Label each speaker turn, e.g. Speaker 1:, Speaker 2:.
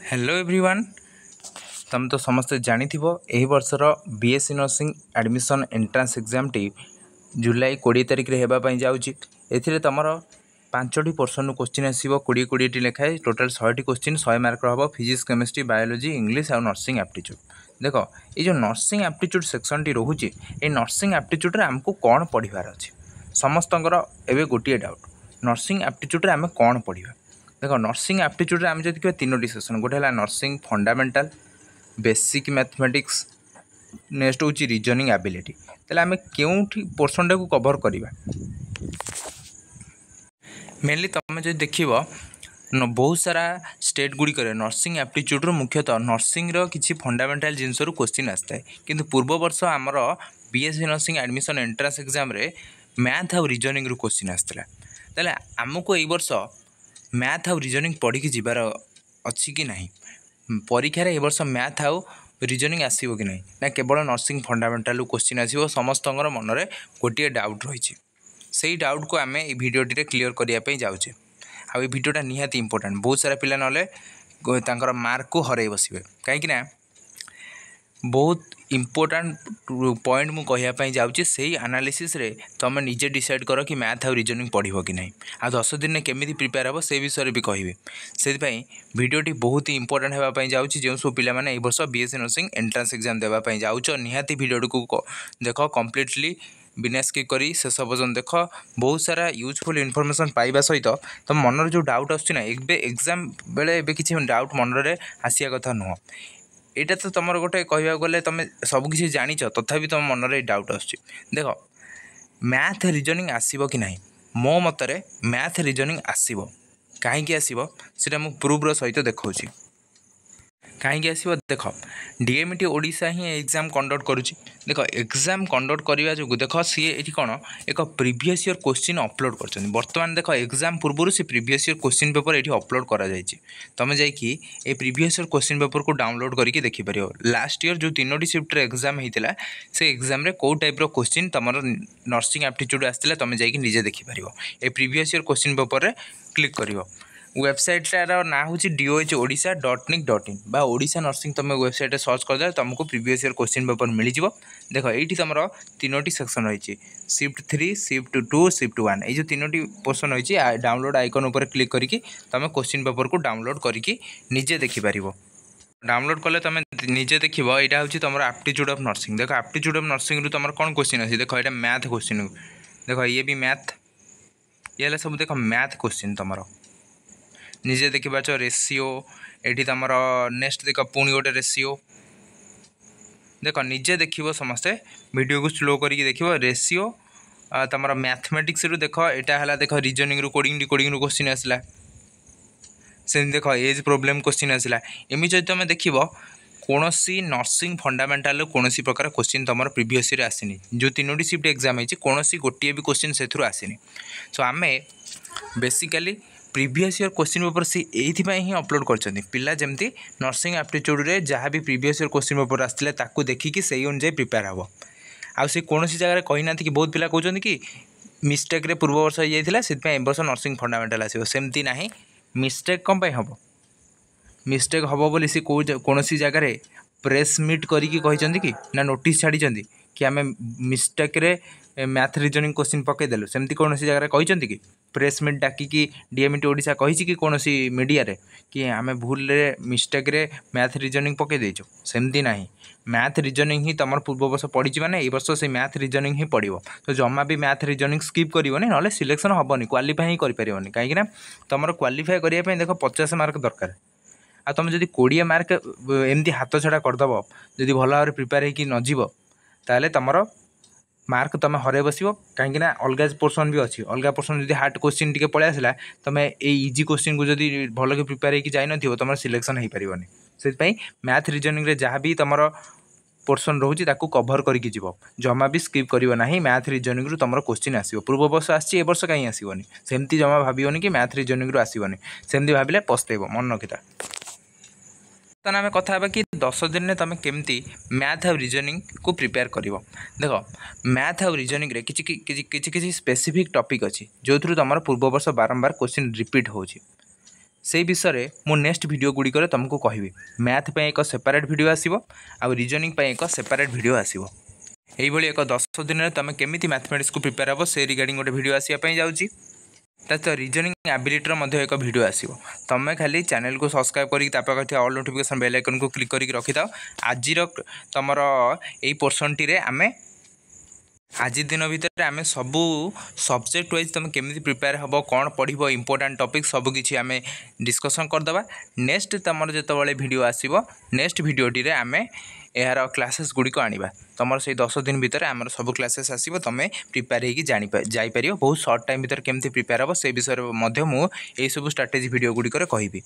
Speaker 1: Hello everyone. तुम तो समस्ते जानी यही वर्षर BSc nursing admission entrance exam टी जुलाई 20 तारिख रे हेबा पई जाउची। एथिरे तमर 5टी पर्सन क्वेश्चन आसीबो 20 लेखाए टोटल 100टी क्वेश्चन 100 मार्क रहबो फिजिक्स केमिस्ट्री बायोलॉजी इंग्लिश और नर्सिंग एप्टीट्यूड। देखो ये जो नर्सिंग एप्टीट्यूड सेक्शन टी रहूची ए नर्सिंग एप्टीट्यूड रे हमको कोन पढिबार अछि समस्तंकर एबे गोटिए डाउट नर्सिंग एप्टीट्यूड रे हम कोन पढिबा। देखो नर्सिंग एप्टीट्यूड आम जो देखिए 3टी सेक्शन गोटे है nursing fundamental basic mathematics next हूँ रीजनिंग एबिलिटी। तेल आम क्यों पोर्सन को कवर करवा मेनली तुम जो देख बहुत सारा स्टेट गुड़िक नर्सिंग एप्टीट्यूड मुख्यतः नर्सिंग किसी फंडामेंटाल जिनस क्वेश्चन आसता है किंतु पूर्व वर्ष आमर BSc nursing admission entrance exam रे मैथ और रीजनिंग रू क्वेश्चन आसला। तेल आमको यही वर्ष मैथ आउ रीजनिंग पढ़ी जीवार अच्छी कि नहीं परीक्षा रे ए वर्ष मैथ आउ रीजनिंग आसीबो कि नहीं ना केवल नर्सिंग फंडामेंटाल क्वेश्चन आसीबो समस्तंगर मन रे गोटे डाउट रही से डाउट को आम ये भिडियोटी क्लीयर करने जाऊे। आ भिडियोटा निहाती इंपोर्टेंट बहुत सारा पिला ना मार्क को हर बसवे कहीं बहुत इंपोर्टेंट पॉइंट मु कहवाई जाऊँगी से एनालिसिस रे तुम निजे डिसाइड कर कि मैथ और रीजनिंग पढ़ो कि नहीं आ 10 दिन केमी प्रिपेयर हे से विषय भी कहि से भिडियोटी बहुत ही इंपोर्टेंट होगापी जाऊँगी जो सब पाने वर्ष बीएससी नर्सिंग एंट्रांस एग्जाम देवाई जाऊँ निहाती भिडियो को देख कम्प्लीटली बिना स्किप करी शेष पर्यटन देख बहुत सारा यूजफुल इनफॉरमेशन पाइबा सहित तुम मनर जो डाउट आसना एग्जाम बेले किसी डाउट मनरे आसिया कथा नुह एटा तो तुम गोटे कह गले तुम सबकि जाच तथापि तुम मन में डाउट आस देख मैथ रीजनिंग आसीबो कि नहीं मो मतरे मैथ रीजनिंग आसीबो कहीं आसीबो सेटा मु प्रूफ सहित देखौछि कहीं आसीबो देख डीएमटी ओडिशा ही एग्जाम कंडक्ट करुच्ची देख एग्जाम कंडक्ट करने जो देख सी ये कौन एक प्रीवियस ईयर क्वेश्चन अपलोड कर बर्तमान देख एग्जाम पूर्व से प्रीवियस ईयर क्वेश्चन पेपर ये अपलोड करा तुम जाकि प्रीवियस ईयर क्वेश्चन पेपर को डाउनलोड करके देखिपर लास्ट ईयर जो 3टी शिफ्ट एग्जाम होता से एग्जाम रे कौ टाइप क्वेश्चन तुम नर्सिंग एप्टीट्यूड आसला तुम जाकि देखिपर A previous year question paper रे क्लिक कर वेबसाइटार ना हूँ doh.odisha.nic.in बा ओडिशा नर्सिंग तुम वेबसाइट सर्च करदे तुमको प्रीवियस ईयर क्वेश्चन पेपर मिल जाव। देख ये तुम 3टी सेक्शन रही शिफ्ट 3 शिफ्ट 2 शिफ्ट 1 ये जो 3टी पोर्सन रही डाउनलोड आइकन उपर क्लिक करके तुम क्वेश्चन पेपर को डाउनलोड करके निजे देखिपर डाउनलोड कले तुम निजे देख यहाँ हूँ तुम एप्टीट्यूड ऑफ नर्सिंग देख एप्टीट्यूड ऑफ नर्सिंग रू तुम कौन क्वेश्चन अच्छी देख ये मैथ क्वेश्चन देख ये भी मैथ ये सब देख मैथ क्वेश्चन तुम निजे देख पाच रेसीओ ये तुम नेक्स्ट देख पुणी गोटे रेसीओ देख निजे देख समस्ते वीडियो को स्लो करके देख रेसीओ तुम मैथमेटिक्स रू देख यहाँ है देख रीजनिंग रू कोडिंग डिकोडिंग रू क्वेश्चन आसला से देख एज प्रोब्लेम क्वेश्चन आसला एमि जब तुम देख कौन सी नर्सिंग फंडामेंटाल कौन प्रकार क्वेश्चन तुम प्रीवियस ईयर आसनी जो 3टी शिफ्ट एग्जाम है कौन गोटे भी क्वेश्चन से आसनी सो आम basically previous year question paper से यही ही अपलोड कर पिला जमती नर्सिंग एप्टीट्यूड रे जहाँ भी प्रीवियस ईयर क्वेश्चन पेपर आसला ताकू देखिकी से अनुसार प्रिपेयर हम आउ कौन जगह कही ना कि बहुत पिला कहते कि मिस्टेक रे पूर्व वर्ष हो जाता से वर्ष नर्सिंग फंडामेंटाल आसो सेमती ना मिस्टेक कम हम मिस्टेक हम बोली सी कौन जगह प्रेस मीट करके कि ना नोटिस छाड़ी कि आम मिस्टेक रे मैथ रीजनिंग क्वेश्चन पकईदेलु सेमती कौन जगह कहते कि प्रेस मीट डाकिकी डीएमटी ओडिशा कही कि कौन मीडिया रे कि आम भूल रे मिस्टेक रे मैथ रीजनिंग पकई देचु सेमती ना मैथ रीजनिंग ही तुम पूर्व वर्ष पढ़ी मैंने ये वर्ष से मैथ रीजनिंग ही पढ़ो तो जमा भी मैथ रीजनिंग स्किप करनी ना सिलेक्शन हेनी क्वालिफाई ही करें कहीं तुम क्वालिफाई करने देख 50 मार्क दरकार आ तुम जब 20 मार्क एमती हाथ छड़ा करदेव जदि भल भाव प्रिपेयर होगी नजीव ताले तुम मार्क तुम हर बस कहीं अलग पोर्सन भी अच्छी अलग पोर्सन जब हार्ड क्वेश्चन टी पलि आसला तुम ये इजी क्वेश्चन को जब भल के प्रिपेयर होगी जाइन तुम सिलेक्शन हो पारन से मैथ रीजनिंग रे जहाँ भी तुम पोर्सन रोचे कभर करके जीव जमा भी स्किप करना मैथ रीजनिंग रू तुम क्वेश्चन आसो पूर्व वर्ष आसी वर्ष कहीं आसोनी सेमती जमा भावन कि मैथ रीजनिंग रू आसोनी सेमती भाविले पस्तेब मन रखिता। तो आम कथा कि 10 दिन में तुम केमती मैथ और रीजनिंग को प्रिपेयर कर देख मैथ और रीजनिंग रे किसी स्पेसिफिक टॉपिक अच्छी जो तुम पूर्व वर्ष बारंबार क्वेश्चन रिपीट हो से विषय मु नेक्स्ट वीडियो गुड़िक तुमको कहबी। मैथ पे एक सेपरेट वीडियो आसीबो आ रीजनिंग पे एक सेपरेट वीडियो आसीबो। यही एक 10 दिन में तुम केमी मैथमेटिक्स को प्रिपेयर हे से रिगार्डिंग गोटे वीडियो आसापी जाऊँगी। तो रीजनिंग एबिलिटी एक वीडियो आसो। तुम खाली चैनल को सब्सक्राइब कर ऑल नोटिफिकेशन बेल आइकन को क्लिक करके रखी था। आज तुम यही पोर्सन टी आम आज दिन भितर आम सबू सब्जेक्ट वाइज तुम केमी प्रिपेयर हम कौन पढ़ो इंपोर्टाट टॉपिक सबकि आम डिस्कसन करदे। नेक्स्ट तुम जो वीडियो आसो नेक्स्ट वीडियोटी आम यार क्लासेस गुड़िक आनिबा। तुम से 10 दिन भितर आम सब क्लासेस आसो। तुम प्रिपेयर होगी जापर बहुत सर्ट टाइम भितर केमती प्रिपेयर हम से विषय में मुझे सब स्ट्राटेजी वीडियो गुड़िक कहबी।